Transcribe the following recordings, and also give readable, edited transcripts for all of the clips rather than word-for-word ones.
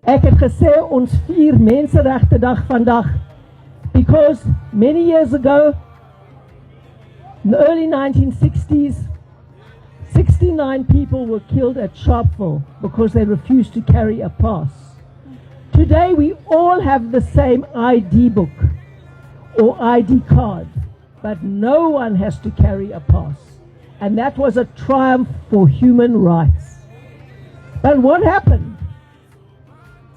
Ek het gesê ons vier Menseregte Dag vandag because many years ago, in the early 1960s, 69 people were killed at Sharpeville because they refused to carry a pass. Today we all have the same ID book or ID card, but no one has to carry a pass. And that was a triumph for human rights. But what happened?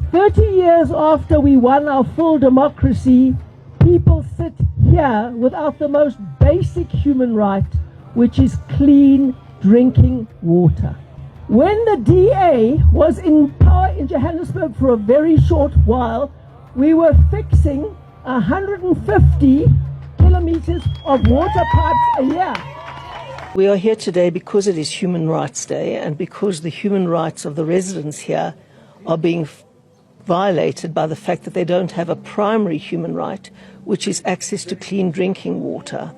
30 years after we won our full democracy, people sit here without the most basic human right, which is clean drinking water. When the DA was in power in Johannesburg for a very short while, we were fixing 150 kilometers of water pipes a year. We are here today because it is Human Rights Day and because the human rights of the residents here are being violated by the fact that they don't have a primary human right, which is access to clean drinking water.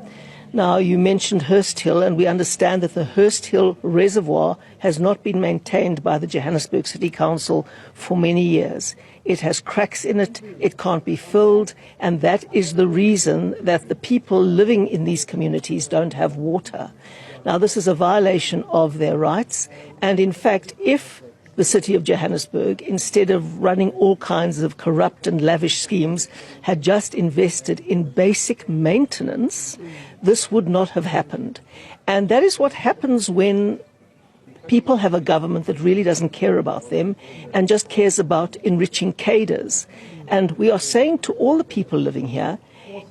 Now, you mentioned Hurst Hill, and we understand that the Hurst Hill Reservoir has not been maintained by the Johannesburg City Council for many years. It has cracks in it, it can't be filled, and that is the reason that the people living in these communities don't have water. Now, this is a violation of their rights, and in fact, if the city of Johannesburg, instead of running all kinds of corrupt and lavish schemes, had just invested in basic maintenance, this would not have happened. And that is what happens when people have a government that really doesn't care about them and just cares about enriching cadres. And we are saying to all the people living here,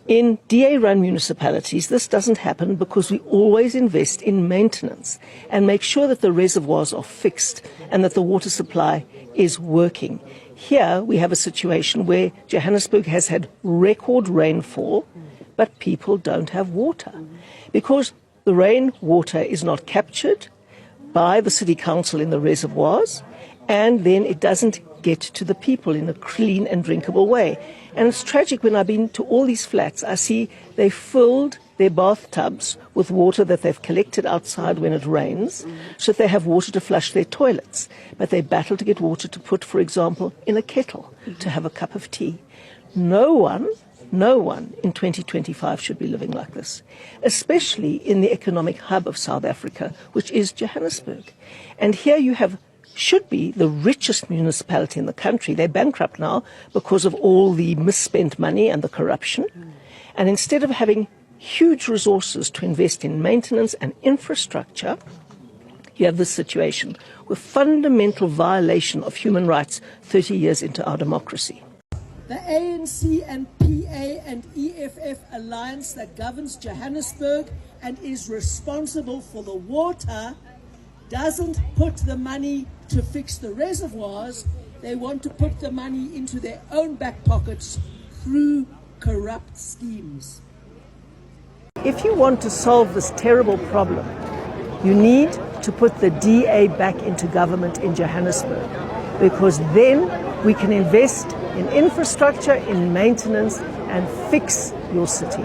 in DA-run municipalities, this doesn't happen because we always invest in maintenance and make sure that the reservoirs are fixed and that the water supply is working. Here we have a situation where Johannesburg has had record rainfall, but people don't have water because the rainwater is not captured by the city council in the reservoirs, and then it doesn't get to the people in a clean and drinkable way. And it's tragic when I've been to all these flats, I see they filled their bathtubs with water that they've collected outside when it rains, so that they have water to flush their toilets. But they battle to get water to put, for example, in a kettle to have a cup of tea. No one in 2025 should be living like this, especially in the economic hub of South Africa, which is Johannesburg. And here you have should be the richest municipality in the country. They're bankrupt now because of all the misspent money and the corruption. And instead of having huge resources to invest in maintenance and infrastructure, you have this situation with fundamental violation of human rights 30 years into our democracy. The ANC and PA and EFF alliance that governs Johannesburg and is responsible for the water doesn't put the money to fix the reservoirs. They want to put the money into their own back pockets through corrupt schemes. If you want to solve this terrible problem, you need to put the DA back into government in Johannesburg, because then we can invest in infrastructure, in maintenance, and fix your city.